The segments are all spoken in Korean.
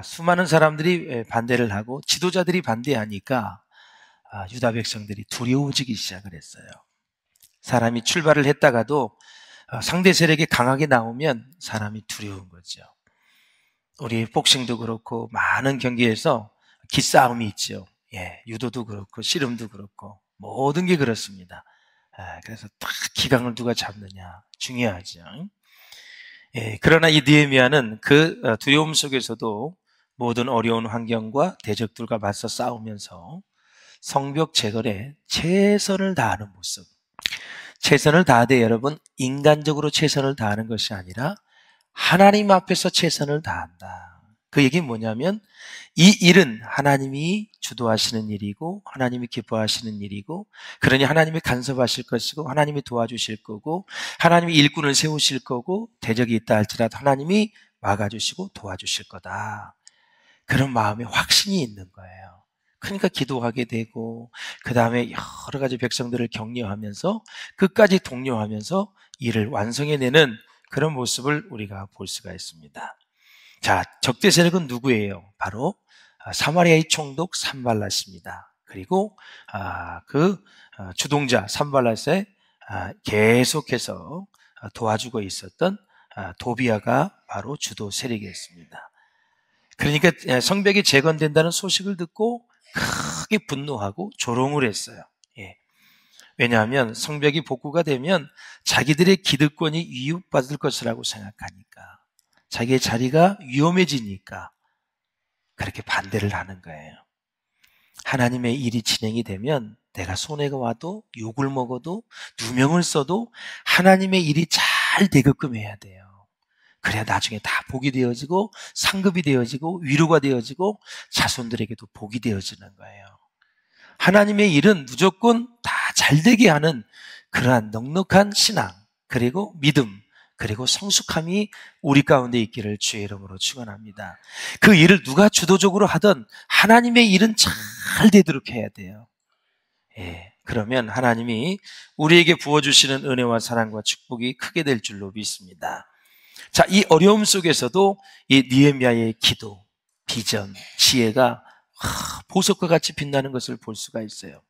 수많은 사람들이 반대를 하고 지도자들이 반대하니까 유다 백성들이 두려워지기 시작을 했어요. 사람이 출발을 했다가도 상대 세력이 강하게 나오면 사람이 두려운 거죠. 우리 복싱도 그렇고 많은 경기에서 기싸움이 있죠. 유도도 그렇고 씨름도 그렇고 모든 게 그렇습니다. 그래서 딱 기강을 누가 잡느냐 중요하죠. 그러나 이 느헤미야는 그 두려움 속에서도 모든 어려운 환경과 대적들과 맞서 싸우면서 성벽 재건에 최선을 다하는 모습. 최선을 다하되 여러분, 인간적으로 최선을 다하는 것이 아니라 하나님 앞에서 최선을 다한다. 그 얘기는 뭐냐면 이 일은 하나님이 주도하시는 일이고 하나님이 기뻐하시는 일이고, 그러니 하나님이 간섭하실 것이고 하나님이 도와주실 거고 하나님이 일꾼을 세우실 거고, 대적이 있다 할지라도 하나님이 막아주시고 도와주실 거다. 그런 마음에 확신이 있는 거예요. 그러니까 기도하게 되고 그 다음에 여러 가지 백성들을 격려하면서 끝까지 독려하면서 일을 완성해내는 그런 모습을 우리가 볼 수가 있습니다. 자, 적대 세력은 누구예요? 바로 사마리아의 총독 산발랏입니다. 그리고 그 주동자 산발랏에 계속해서 도와주고 있었던 도비아가 바로 주도 세력이었습니다. 그러니까 성벽이 재건된다는 소식을 듣고 크게 분노하고 조롱을 했어요. 왜냐하면 성벽이 복구가 되면 자기들의 기득권이 위협받을 것이라고 생각하니까, 자기의 자리가 위험해지니까 그렇게 반대를 하는 거예요. 하나님의 일이 진행이 되면 내가 손해가 와도 욕을 먹어도 누명을 써도 하나님의 일이 잘 되게끔 해야 돼요. 그래야 나중에 다 복이 되어지고 상급이 되어지고 위로가 되어지고 자손들에게도 복이 되어지는 거예요. 하나님의 일은 무조건 다 잘되게 하는 그러한 넉넉한 신앙, 그리고 믿음, 그리고 성숙함이 우리 가운데 있기를 주의 이름으로 축원합니다. 그 일을 누가 주도적으로 하든 하나님의 일은 잘 되도록 해야 돼요. 그러면 하나님이 우리에게 부어주시는 은혜와 사랑과 축복이 크게 될 줄로 믿습니다. 자, 이 어려움 속에서도 이 느헤미야의 기도, 비전, 지혜가 보석과 같이 빛나는 것을 볼 수가 있어요.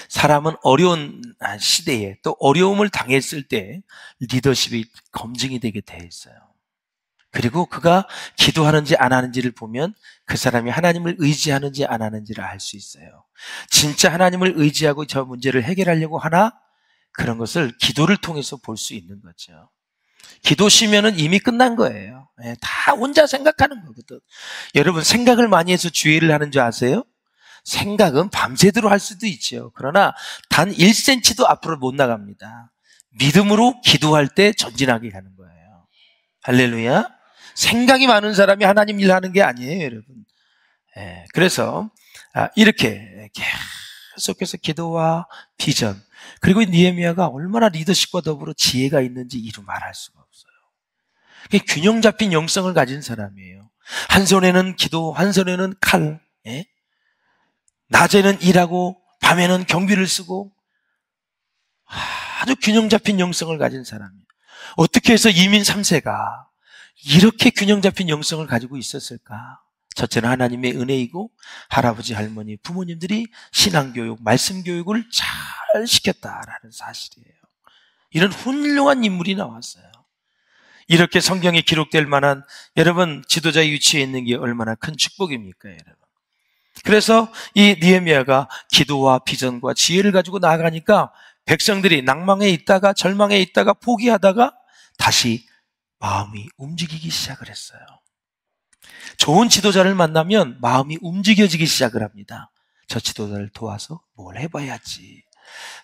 사람은 어려운 시대에 또 어려움을 당했을 때 리더십이 검증이 되게 돼 있어요. 그리고 그가 기도하는지 안 하는지를 보면 그 사람이 하나님을 의지하는지 안 하는지를 알 수 있어요. 진짜 하나님을 의지하고 저 문제를 해결하려고 하나? 그런 것을 기도를 통해서 볼 수 있는 거죠. 기도 쉬면은 이미 끝난 거예요. 다 혼자 생각하는 거거든. 여러분, 생각을 많이 해서 주의를 하는 줄 아세요? 생각은 밤새도록 할 수도 있죠. 그러나 단 1cm도 앞으로 못 나갑니다. 믿음으로 기도할 때 전진하게 가는 거예요. 할렐루야. 생각이 많은 사람이 하나님 일하는 게 아니에요, 여러분. 그래서 이렇게 계속해서 기도와 비전, 그리고 느헤미야가 얼마나 리더십과 더불어 지혜가 있는지 이루 말할 수가 없어요. 균형 잡힌 영성을 가진 사람이에요. 한 손에는 기도, 한 손에는 칼, 낮에는 일하고 밤에는 경비를 쓰고 아주 균형 잡힌 영성을 가진 사람이에요. 어떻게 해서 이민 3세가 이렇게 균형 잡힌 영성을 가지고 있었을까? 첫째는 하나님의 은혜이고 할아버지, 할머니, 부모님들이 신앙교육, 말씀교육을 잘 시켰다라는 사실이에요. 이런 훌륭한 인물이 나왔어요. 이렇게 성경에 기록될 만한 여러분 지도자의 위치에 있는 게 얼마나 큰 축복입니까, 여러분? 그래서 이 느헤미야가 기도와 비전과 지혜를 가지고 나아가니까 백성들이 낭망에 있다가 절망에 있다가 포기하다가 다시 마음이 움직이기 시작을 했어요. 좋은 지도자를 만나면 마음이 움직여지기 시작을 합니다. 저 지도자를 도와서 뭘 해봐야지.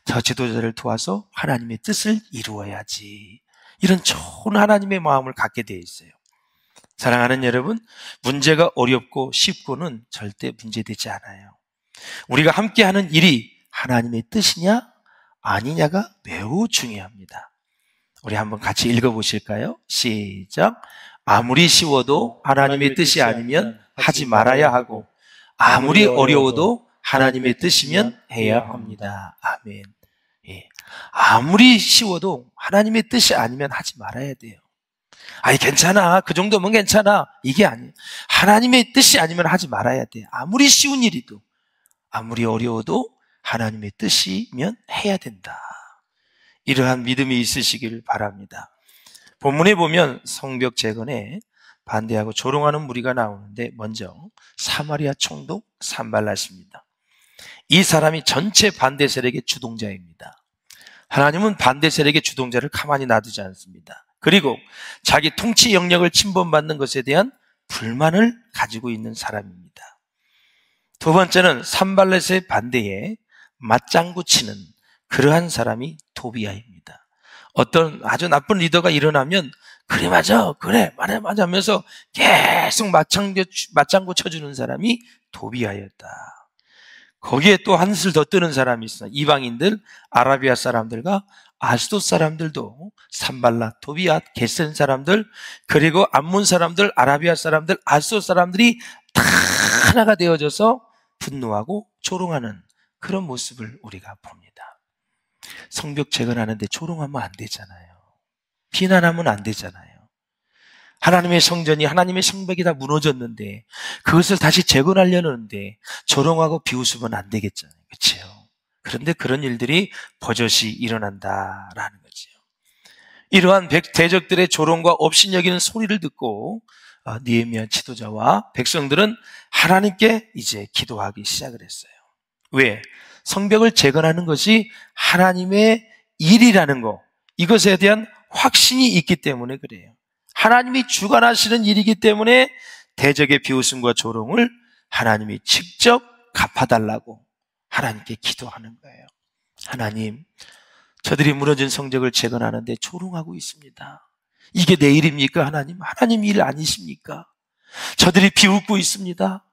저 지도자를 도와서 하나님의 뜻을 이루어야지. 이런 좋은 하나님의 마음을 갖게 되어 있어요. 사랑하는 여러분, 문제가 어렵고 쉽고는 절대 문제되지 않아요. 우리가 함께하는 일이 하나님의 뜻이냐 아니냐가 매우 중요합니다. 우리 한번 같이 읽어보실까요? 시작. 아무리 쉬워도 하나님의 뜻이 아니면 하지 말아야 하고, 아무리 어려워도 하나님의 뜻이면 해야 합니다. 아멘. 아무리 쉬워도 하나님의 뜻이 아니면 하지 말아야 돼요. 아이, 괜찮아. 그 정도면 괜찮아. 이게 아니에요. 하나님의 뜻이 아니면 하지 말아야 돼. 아무리 쉬운 일이도, 아무리 어려워도 하나님의 뜻이면 해야 된다. 이러한 믿음이 있으시길 바랍니다. 본문에 보면 성벽 재건에 반대하고 조롱하는 무리가 나오는데, 먼저 사마리아 총독 산발랏입니다. 이 사람이 전체 반대 세력의 주동자입니다. 하나님은 반대 세력의 주동자를 가만히 놔두지 않습니다. 그리고 자기 통치 영역을 침범받는 것에 대한 불만을 가지고 있는 사람입니다. 두 번째는 산발렛의 반대에 맞장구 치는 그러한 사람이 도비아입니다. 어떤 아주 나쁜 리더가 일어나면 그래 맞아 그래 맞아 하면서 계속 맞장구 쳐주는 사람이 도비아였다. 거기에 또 한술 더 뜨는 사람이 있어. 이방인들, 아라비아 사람들과 아스돗 사람들도 산발랏, 도비아, 게센 사람들, 그리고 암몬 사람들, 아라비아 사람들, 아스돗 사람들이 다 하나가 되어져서 분노하고 조롱하는 그런 모습을 우리가 봅니다. 성벽 재건하는데 조롱하면 안 되잖아요. 비난하면 안 되잖아요. 하나님의 성전이, 하나님의 성벽이 다 무너졌는데 그것을 다시 재건하려는데 조롱하고 비웃으면 안 되겠잖아요. 그렇죠? 그런데 그런 일들이 버젓이 일어난다라는 거죠. 이러한 대적들의 조롱과 업신여기는 소리를 듣고 느헤미야 지도자와 백성들은 하나님께 이제 기도하기 시작을 했어요. 왜? 성벽을 재건하는 것이 하나님의 일이라는 거, 이것에 대한 확신이 있기 때문에 그래요. 하나님이 주관하시는 일이기 때문에 대적의 비웃음과 조롱을 하나님이 직접 갚아달라고 하나님께 기도하는 거예요. 하나님, 저들이 무너진 성벽을 재건하는데 조롱하고 있습니다. 이게 내 일입니까? 하나님 일 아니십니까? 저들이 비웃고 있습니다.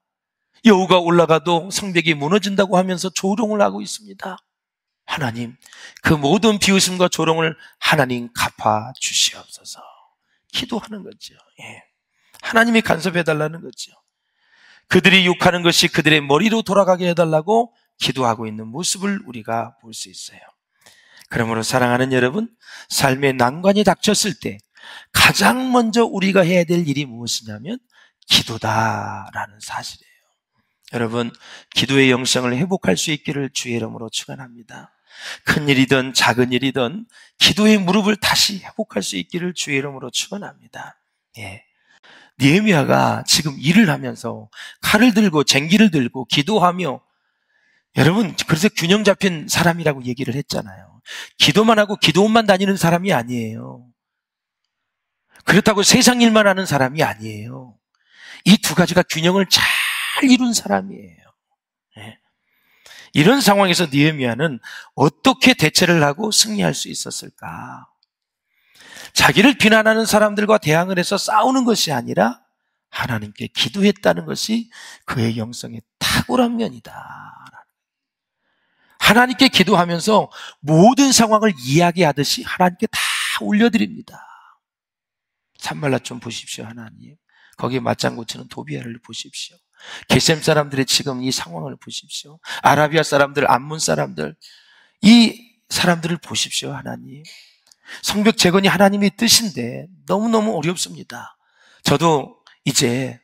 여우가 올라가도 성벽이 무너진다고 하면서 조롱을 하고 있습니다. 하나님, 그 모든 비웃음과 조롱을 하나님 갚아 주시옵소서. 기도하는 거죠. 예. 하나님이 간섭해달라는 거죠. 그들이 욕하는 것이 그들의 머리로 돌아가게 해달라고 기도하고 있는 모습을 우리가 볼 수 있어요. 그러므로 사랑하는 여러분, 삶의 난관이 닥쳤을 때 가장 먼저 우리가 해야 될 일이 무엇이냐면 기도다라는 사실이에요. 여러분, 기도의 영성을 회복할 수 있기를 주의 이름으로 축원합니다. 큰 일이든 작은 일이든 기도의 무릎을 다시 회복할 수 있기를 주의 이름으로 축원합니다. 예. 느헤미야가 지금 일을 하면서 칼을 들고 쟁기를 들고 기도하며, 여러분, 그래서 균형 잡힌 사람이라고 얘기를 했잖아요. 기도만 하고 기도원만 다니는 사람이 아니에요. 그렇다고 세상 일만 하는 사람이 아니에요. 이 두 가지가 균형을 잘 이룬 사람이에요. 네. 이런 상황에서 느헤미야는 어떻게 대처를 하고 승리할 수 있었을까? 자기를 비난하는 사람들과 대항을 해서 싸우는 것이 아니라 하나님께 기도했다는 것이 그의 영성의 탁월한 면이다. 하나님께 기도하면서 모든 상황을 이야기하듯이 하나님께 다 올려드립니다. 산발랏 좀 보십시오. 하나님, 거기에 맞장구 치는 도비아를 보십시오. 게셈 사람들의 지금 이 상황을 보십시오. 아라비아 사람들, 암몬 사람들, 이 사람들을 보십시오. 하나님, 성벽 재건이 하나님의 뜻인데 너무너무 어렵습니다. 저도 이제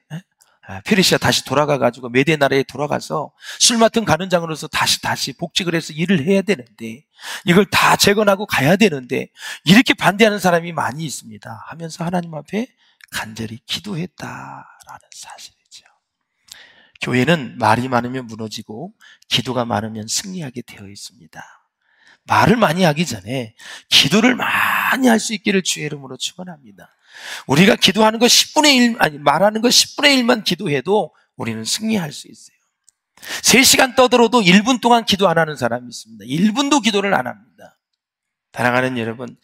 페르시아 다시 돌아가가지고 메대 나라에 돌아가서 술 맡은 가는장으로서 다시 복직을 해서 일을 해야 되는데, 이걸 다 재건하고 가야 되는데 이렇게 반대하는 사람이 많이 있습니다 하면서 하나님 앞에 간절히 기도했다라는 사실이죠. 교회는 말이 많으면 무너지고 기도가 많으면 승리하게 되어 있습니다. 말을 많이 하기 전에 기도를 많이 할 수 있기를 주의 이름으로 축원합니다. 우리가 기도하는 거 10분의 1, 말하는 거 10분의 1만 기도해도 우리는 승리할 수 있어요. 3시간 떠들어도 1분 동안 기도 안 하는 사람이 있습니다. 1분도 기도를 안 합니다. 사랑하는 여러분,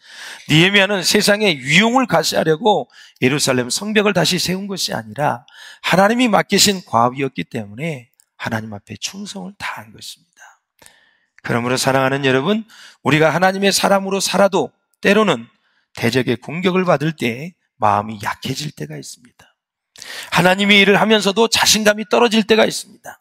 느헤미야는 세상에 위용을 가시하려고 예루살렘 성벽을 다시 세운 것이 아니라 하나님이 맡기신 과업이었기 때문에 하나님 앞에 충성을 다한 것입니다. 그러므로 사랑하는 여러분, 우리가 하나님의 사람으로 살아도 때로는 대적의 공격을 받을 때 마음이 약해질 때가 있습니다. 하나님의 일을 하면서도 자신감이 떨어질 때가 있습니다.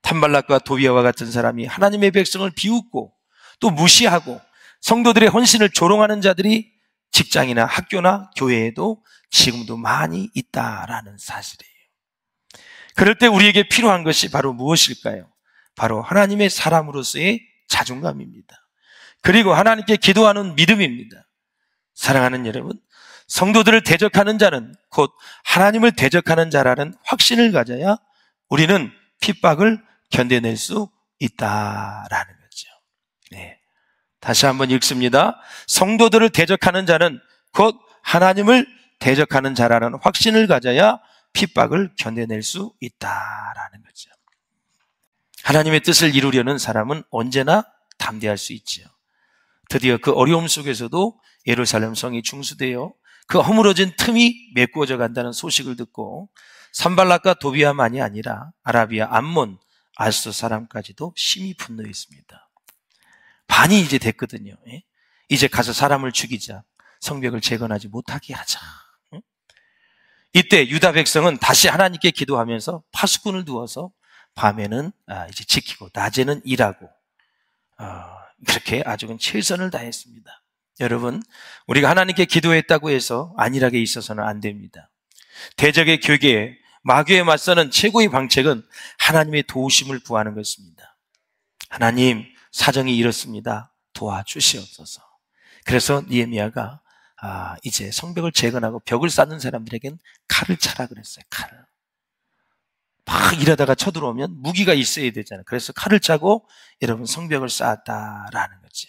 산발랏과 도비아와 같은 사람이 하나님의 백성을 비웃고 또 무시하고 성도들의 헌신을 조롱하는 자들이 직장이나 학교나 교회에도 지금도 많이 있다라는 사실이에요. 그럴 때 우리에게 필요한 것이 바로 무엇일까요? 바로 하나님의 사람으로서의 자존감입니다. 그리고 하나님께 기도하는 믿음입니다. 사랑하는 여러분, 성도들을 대적하는 자는 곧 하나님을 대적하는 자라는 확신을 가져야 우리는 핍박을 견뎌낼 수 있다라는 거죠. 네. 다시 한번 읽습니다. 성도들을 대적하는 자는 곧 하나님을 대적하는 자라는 확신을 가져야 핍박을 견뎌낼 수 있다라는 거죠. 하나님의 뜻을 이루려는 사람은 언제나 담대할 수 있지요. 드디어 그 어려움 속에서도 예루살렘 성이 중수되어 그 허물어진 틈이 메꾸어져 간다는 소식을 듣고 산발락과 도비아만이 아니라 아라비아 암몬 아스도 사람까지도 심히 분노했습니다. 반이 이제 됐거든요. 이제 가서 사람을 죽이자. 성벽을 재건하지 못하게 하자. 이때 유다 백성은 다시 하나님께 기도하면서 파수꾼을 두어서 밤에는 이제 지키고 낮에는 일하고 그렇게 아주 최선을 다했습니다. 여러분, 우리가 하나님께 기도했다고 해서 안일하게 있어서는 안 됩니다. 대적의 괴계에 마귀에 맞서는 최고의 방책은 하나님의 도우심을 구하는 것입니다. 하나님, 사정이 이렇습니다. 도와주시옵소서. 그래서 느헤미야가 이제 성벽을 재건하고 벽을 쌓는 사람들에겐 칼을 차라 그랬어요. 칼을. 막 일하다가 쳐들어오면 무기가 있어야 되잖아요. 그래서 칼을 차고 여러분 성벽을 쌓았다라는 거죠.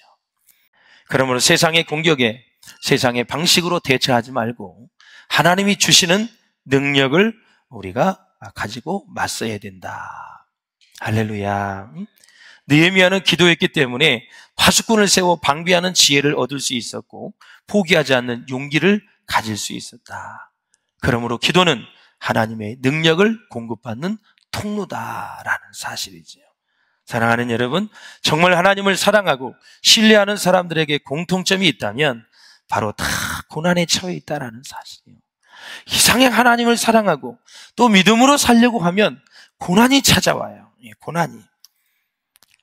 그러므로 세상의 공격에 세상의 방식으로 대처하지 말고 하나님이 주시는 능력을 우리가 가지고 맞서야 된다. 할렐루야. 느헤미야는 기도했기 때문에 파수꾼을 세워 방비하는 지혜를 얻을 수 있었고 포기하지 않는 용기를 가질 수 있었다. 그러므로 기도는 하나님의 능력을 공급받는 통로다라는 사실이지요. 사랑하는 여러분, 정말 하나님을 사랑하고 신뢰하는 사람들에게 공통점이 있다면 바로 다 고난에 처해 있다라는 사실이에요. 이상하게 하나님을 사랑하고 또 믿음으로 살려고 하면 고난이 찾아와요. 고난이.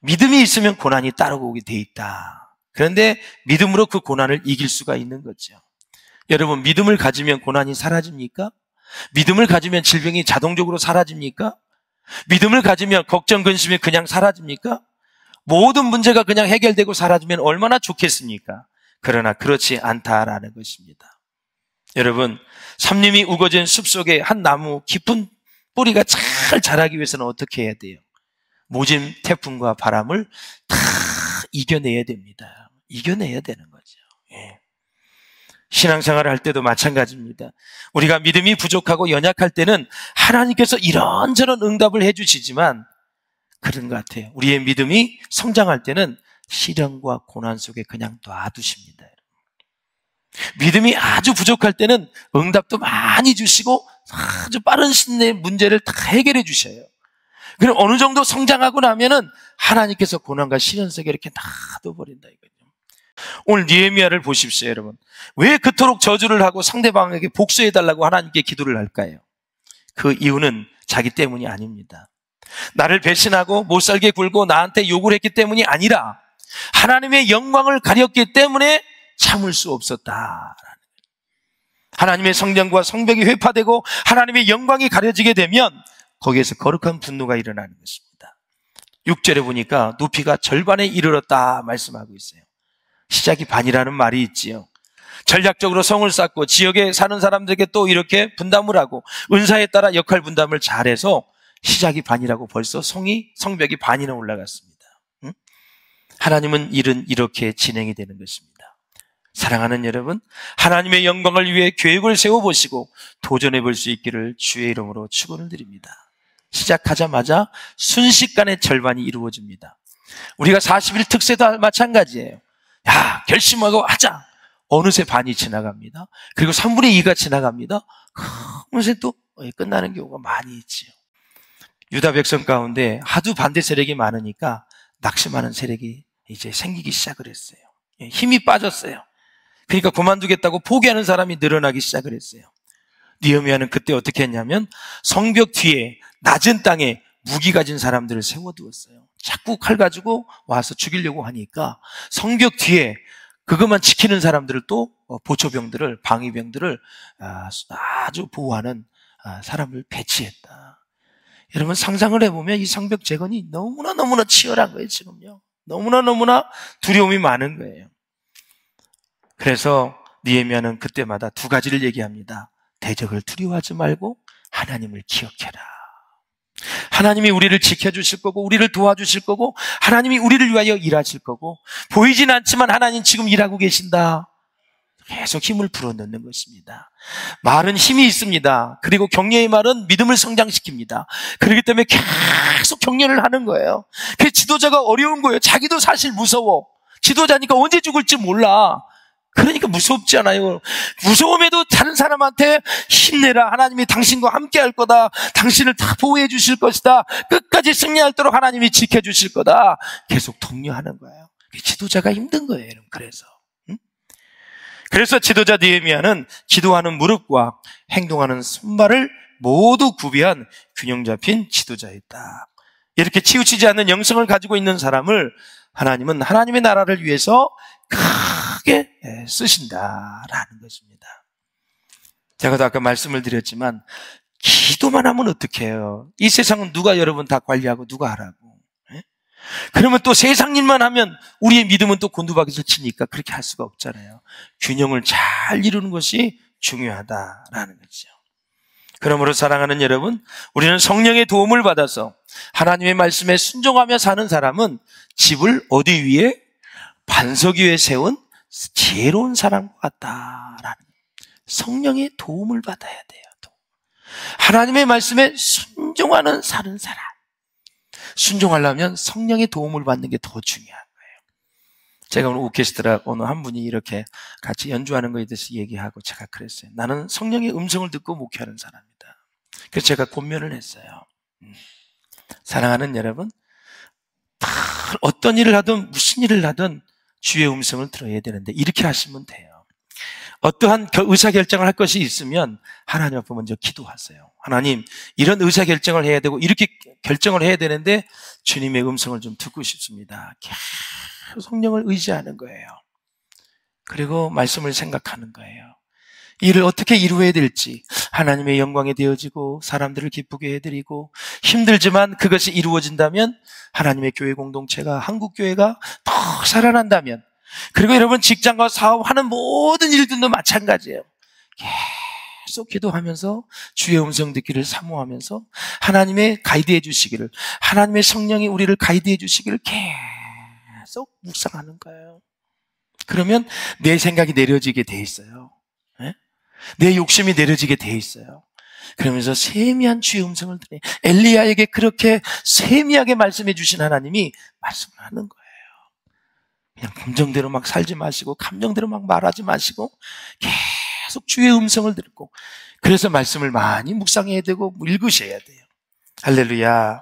믿음이 있으면 고난이 따라오게 돼 있다. 그런데 믿음으로 그 고난을 이길 수가 있는 거죠. 여러분, 믿음을 가지면 고난이 사라집니까? 믿음을 가지면 질병이 자동적으로 사라집니까? 믿음을 가지면 걱정, 근심이 그냥 사라집니까? 모든 문제가 그냥 해결되고 사라지면 얼마나 좋겠습니까? 그러나 그렇지 않다라는 것입니다. 여러분, 삼림이 우거진 숲속에 한 나무 깊은 뿌리가 잘 자라기 위해서는 어떻게 해야 돼요? 모진 태풍과 바람을 다 이겨내야 됩니다. 이겨내야 되는 거죠. 예. 신앙생활을 할 때도 마찬가지입니다. 우리가 믿음이 부족하고 연약할 때는 하나님께서 이런저런 응답을 해주시지만 그런 것 같아요. 우리의 믿음이 성장할 때는 시련과 고난 속에 그냥 놔두십니다. 믿음이 아주 부족할 때는 응답도 많이 주시고 아주 빠른 시일 내에 문제를 다 해결해 주셔요. 그럼 어느 정도 성장하고 나면은 하나님께서 고난과 시련 속에 이렇게 놔둬버린다 이거죠. 오늘 느헤미야를 보십시오, 여러분. 왜 그토록 저주를 하고 상대방에게 복수해달라고 하나님께 기도를 할까요? 그 이유는 자기 때문이 아닙니다. 나를 배신하고 못살게 굴고 나한테 욕을 했기 때문이 아니라 하나님의 영광을 가렸기 때문에 참을 수 없었다. 하나님의 성전과 성벽이 회파되고 하나님의 영광이 가려지게 되면 거기에서 거룩한 분노가 일어나는 것입니다. 6절에 보니까 높이가 절반에 이르렀다 말씀하고 있어요. 시작이 반이라는 말이 있지요. 전략적으로 성을 쌓고 지역에 사는 사람들에게 또 이렇게 분담을 하고 은사에 따라 역할 분담을 잘해서 시작이 반이라고 벌써 성벽이 반이나 올라갔습니다. 하나님은 일은 이렇게 진행이 되는 것입니다. 사랑하는 여러분, 하나님의 영광을 위해 계획을 세워보시고 도전해 볼 수 있기를 주의 이름으로 축원을 드립니다. 시작하자마자 순식간에 절반이 이루어집니다. 우리가 40일 특세도 마찬가지예요. 야, 결심하고 하자. 어느새 반이 지나갑니다. 그리고 3분의 2가 지나갑니다. 어느새 또 끝나는 경우가 많이 있지요. 유다 백성 가운데 하도 반대 세력이 많으니까 낙심하는 세력이 이제 생기기 시작을 했어요. 힘이 빠졌어요. 그러니까 그만두겠다고 포기하는 사람이 늘어나기 시작을 했어요. 느헤미야는 그때 어떻게 했냐면 성벽 뒤에 낮은 땅에 무기 가진 사람들을 세워두었어요. 자꾸 칼 가지고 와서 죽이려고 하니까 성벽 뒤에 그것만 지키는 사람들을 또 보초병들을, 방위병들을 아주 보호하는 사람을 배치했다. 여러분 상상을 해보면 이 성벽 재건이 너무나 치열한 거예요. 지금요 너무나 두려움이 많은 거예요. 그래서 느헤미야는 그때마다 두 가지를 얘기합니다. 대적을 두려워하지 말고 하나님을 기억해라. 하나님이 우리를 지켜주실 거고 우리를 도와주실 거고 하나님이 우리를 위하여 일하실 거고 보이진 않지만 하나님 지금 일하고 계신다. 계속 힘을 불어넣는 것입니다. 말은 힘이 있습니다. 그리고 격려의 말은 믿음을 성장시킵니다. 그렇기 때문에 계속 격려를 하는 거예요. 그 지도자가 어려운 거예요. 자기도 사실 무서워. 지도자니까 언제 죽을지 몰라. 그러니까 무섭지 않아요. 무서움에도 다른 사람한테 힘내라. 하나님이 당신과 함께 할 거다. 당신을 다 보호해 주실 것이다. 끝까지 승리하도록 하나님이 지켜주실 거다. 계속 독려하는 거예요. 지도자가 힘든 거예요. 그래서 그래서 지도자 느헤미야는 기도하는 무릎과 행동하는 손발을 모두 구비한 균형 잡힌 지도자였다. 이렇게 치우치지 않는 영성을 가지고 있는 사람을 하나님은 하나님의 나라를 위해서 크게 쓰신다라는 것입니다. 제가 아까 말씀을 드렸지만 기도만 하면 어떡해요? 이 세상은 누가 여러분 다 관리하고 누가 하라고. 그러면 또 세상 일만 하면 우리의 믿음은 또 곤두박이를 치니까 그렇게 할 수가 없잖아요. 균형을 잘 이루는 것이 중요하다라는 거죠. 그러므로 사랑하는 여러분, 우리는 성령의 도움을 받아서 하나님의 말씀에 순종하며 사는 사람은 집을 어디 위에? 반석 위에 세운 지혜로운 사람과 같다라는 거예요. 성령의 도움을 받아야 돼요. 하나님의 말씀에 순종하는 사는 사람. 순종하려면 성령의 도움을 받는 게 더 중요한 거예요. 제가 오늘 오케스트라 어느 한 분이 이렇게 같이 연주하는 거에 대해서 얘기하고 제가 그랬어요. 나는 성령의 음성을 듣고 목회하는 사람이다. 그래서 제가 권면을 했어요. 사랑하는 여러분, 어떤 일을 하든 무슨 일을 하든 주의 음성을 들어야 되는데 이렇게 하시면 돼요. 어떠한 의사결정을 할 것이 있으면 하나님 앞에 먼저 기도하세요. 하나님, 이런 의사결정을 해야 되고 이렇게 결정을 해야 되는데 주님의 음성을 좀 듣고 싶습니다. 계속 성령을 의지하는 거예요. 그리고 말씀을 생각하는 거예요. 일을 어떻게 이루어야 될지 하나님의 영광이 되어지고 사람들을 기쁘게 해드리고 힘들지만 그것이 이루어진다면 하나님의 교회 공동체가 한국교회가 더 살아난다면 그리고 여러분 직장과 사업하는 모든 일들도 마찬가지예요. 계속 기도하면서 주의 음성 듣기를 사모하면서 하나님의 가이드해 주시기를 하나님의 성령이 우리를 가이드해 주시기를 계속 묵상하는 거예요. 그러면 내 생각이 내려지게 돼 있어요. 내 욕심이 내려지게 돼 있어요. 그러면서 세미한 주의 음성을 들으니 엘리야에게 그렇게 세미하게 말씀해 주신 하나님이 말씀을 하는 거예요. 그냥 감정대로 막 살지 마시고 감정대로 막 말하지 마시고 계속 주의 음성을 듣고 그래서 말씀을 많이 묵상해야 되고 읽으셔야 돼요. 할렐루야.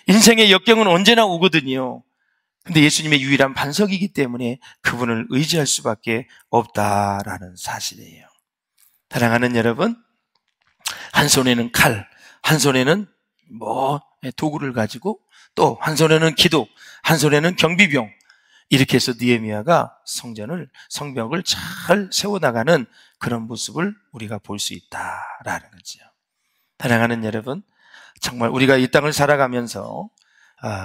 인생의 역경은 언제나 오거든요. 근데 예수님의 유일한 반석이기 때문에 그분을 의지할 수밖에 없다라는 사실이에요. 사랑하는 여러분, 한 손에는 칼, 한 손에는 도구를 가지고 또 한 손에는 기도, 한 손에는 경비병 이렇게 해서 느헤미야가 성벽을 잘 세워나가는 그런 모습을 우리가 볼 수 있다라는 거죠. 사랑하는 여러분, 정말 우리가 이 땅을 살아가면서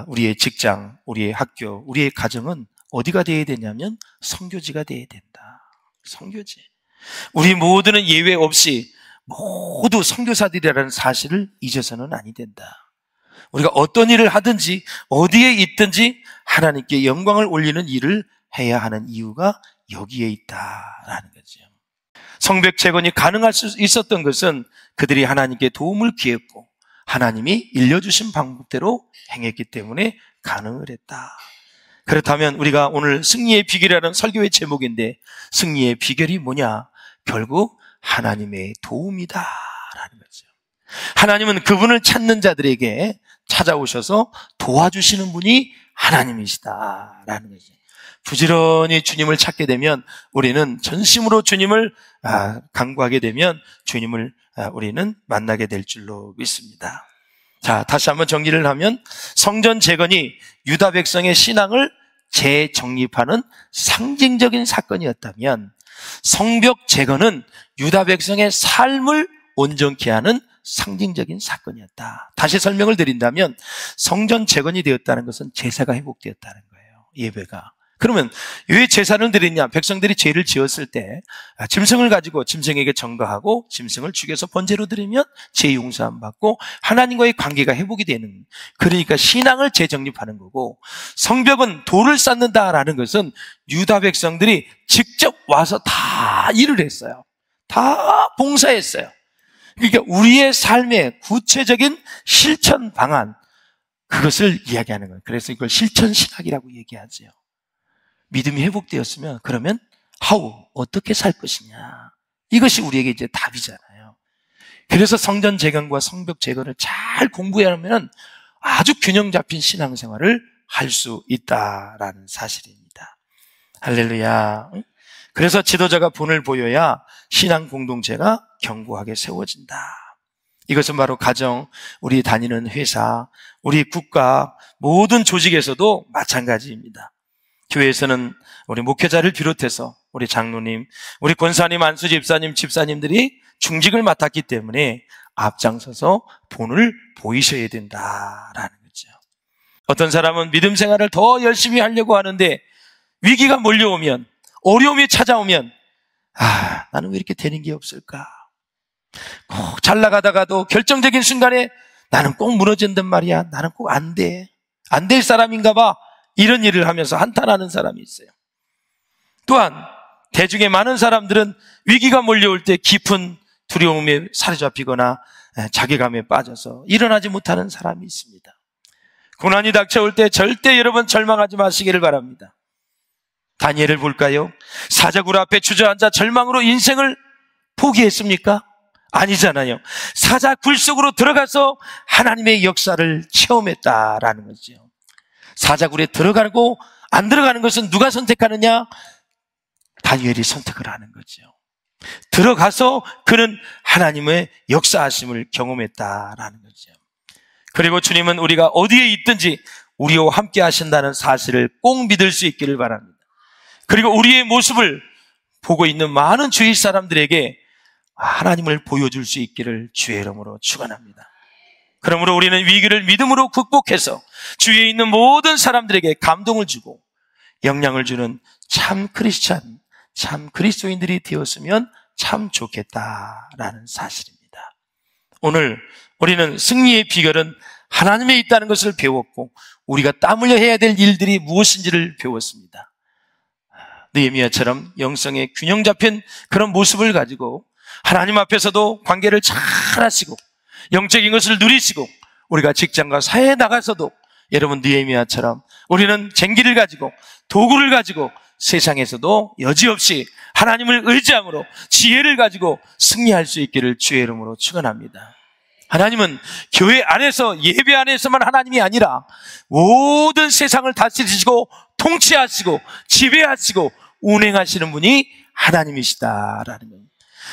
우리의 직장, 우리의 학교, 우리의 가정은 어디가 되어야 되냐면 선교지가 되어야 된다. 선교지. 우리 모두는 예외 없이 모두 선교사들이라는 사실을 잊어서는 아니 된다. 우리가 어떤 일을 하든지 어디에 있든지 하나님께 영광을 올리는 일을 해야 하는 이유가 여기에 있다라는 거죠. 성벽 재건이 가능할 수 있었던 것은 그들이 하나님께 도움을 구했고 하나님이 일려주신 방법대로 행했기 때문에 가능을 했다. 그렇다면 우리가 오늘 승리의 비결이라는 설교의 제목인데 승리의 비결이 뭐냐? 결국 하나님의 도움이다라는 거죠. 하나님은 그분을 찾는 자들에게 찾아오셔서 도와주시는 분이 하나님이시다라는 거죠. 부지런히 주님을 찾게 되면 우리는 전심으로 주님을 간구하게 되면 주님을 우리는 만나게 될 줄로 믿습니다. 자, 다시 한번 정리를 하면 성전 재건이 유다 백성의 신앙을 재정립하는 상징적인 사건이었다면 성벽 제거는 유다 백성의 삶을 온전케 하는 상징적인 사건이었다. 다시 설명을 드린다면 성전 재건이 되었다는 것은 제사가 회복되었다는 거예요. 예배가. 그러면 왜 제사를 드리냐? 백성들이 죄를 지었을 때 짐승을 가지고 짐승에게 전가하고 짐승을 죽여서 번제로 드리면 죄 용서함 받고 하나님과의 관계가 회복이 되는, 그러니까 신앙을 재정립하는 거고, 성벽은 돌을 쌓는다라는 것은 유다 백성들이 직접 와서 다 일을 했어요. 다 봉사했어요. 그러니까 우리의 삶의 구체적인 실천 방안, 그것을 이야기하는 거예요. 그래서 이걸 실천 신학이라고 얘기하죠. 믿음이 회복되었으면 그러면 어떻게 살 것이냐, 이것이 우리에게 이제 답이잖아요. 그래서 성전 재건과 성벽 재건을 잘 공부하면 아주 균형 잡힌 신앙생활을 할 수 있다라는 사실입니다. 할렐루야. 그래서 지도자가 본을 보여야 신앙 공동체가 견고하게 세워진다. 이것은 바로 가정, 우리 다니는 회사, 우리 국가 모든 조직에서도 마찬가지입니다. 교회에서는 우리 목회자를 비롯해서 우리 장로님, 우리 권사님, 안수 집사님, 집사님들이 중직을 맡았기 때문에 앞장서서 본을 보이셔야 된다라는 거죠. 어떤 사람은 믿음 생활을 더 열심히 하려고 하는데 위기가 몰려오면, 어려움이 찾아오면 나는 왜 이렇게 되는 게 없을까? 꼭 잘 나가다가도 결정적인 순간에 나는 꼭 무너진단 말이야. 나는 꼭 안 돼. 안 될 사람인가 봐. 이런 일을 하면서 한탄하는 사람이 있어요. 또한 대중의 많은 사람들은 위기가 몰려올 때 깊은 두려움에 사로잡히거나 자괴감에 빠져서 일어나지 못하는 사람이 있습니다. 고난이 닥쳐올 때 절대 여러분 절망하지 마시기를 바랍니다. 다니엘을 볼까요? 사자굴 앞에 주저앉아 절망으로 인생을 포기했습니까? 아니잖아요. 사자굴 속으로 들어가서 하나님의 역사를 체험했다라는 거죠. 사자굴에 들어가고 안 들어가는 것은 누가 선택하느냐? 다니엘이 선택을 하는 거죠. 들어가서 그는 하나님의 역사하심을 경험했다라는 거죠. 그리고 주님은 우리가 어디에 있든지 우리와 함께 하신다는 사실을 꼭 믿을 수 있기를 바랍니다. 그리고 우리의 모습을 보고 있는 많은 주위 사람들에게 하나님을 보여줄 수 있기를 주의 이름으로 축원합니다. 그러므로 우리는 위기를 믿음으로 극복해서 주위에 있는 모든 사람들에게 감동을 주고 영향을 주는 참 크리스찬, 참 그리스도인들이 되었으면 참 좋겠다라는 사실입니다. 오늘 우리는 승리의 비결은 하나님에 있다는 것을 배웠고 우리가 땀 흘려 해야 될 일들이 무엇인지를 배웠습니다. 느헤미야처럼 영성의 균형 잡힌 그런 모습을 가지고 하나님 앞에서도 관계를 잘 하시고 영적인 것을 누리시고 우리가 직장과 사회에 나가서도 여러분 느헤미야처럼 우리는 쟁기를 가지고 도구를 가지고 세상에서도 여지없이 하나님을 의지함으로 지혜를 가지고 승리할 수 있기를 주의 이름으로 축원합니다. 하나님은 교회 안에서, 예배 안에서만 하나님이 아니라 모든 세상을 다스리시고 통치하시고 지배하시고 운행하시는 분이 하나님이시다라는 겁니다.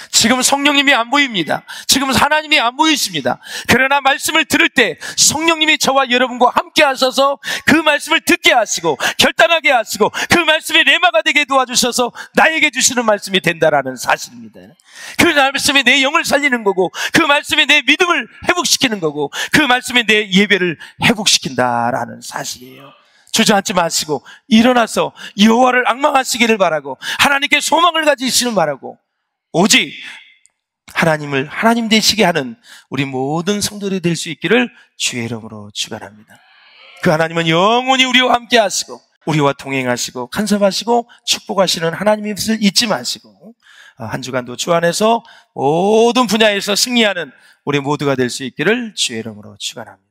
지금 성령님이 안 보입니다. 지금 하나님이 안 보이십니다. 그러나 말씀을 들을 때 성령님이 저와 여러분과 함께 하셔서 그 말씀을 듣게 하시고 결단하게 하시고 그 말씀이 레마가 되게 도와주셔서 나에게 주시는 말씀이 된다라는 사실입니다. 그 말씀이 내 영을 살리는 거고 그 말씀이 내 믿음을 회복시키는 거고 그 말씀이 내 예배를 회복시킨다라는 사실이에요. 주저앉지 마시고 일어나서 여호와를 앙망하시기를 바라고 하나님께 소망을 가지시는 바라고 오직 하나님을 하나님 되시게 하는 우리 모든 성도들이 될 수 있기를 주의 이름으로 축원합니다. 그 하나님은 영원히 우리와 함께 하시고 우리와 동행하시고 간섭하시고 축복하시는 하나님의 뜻을 잊지 마시고 한 주간도 주 안에서 모든 분야에서 승리하는 우리 모두가 될 수 있기를 주의 이름으로 축원합니다.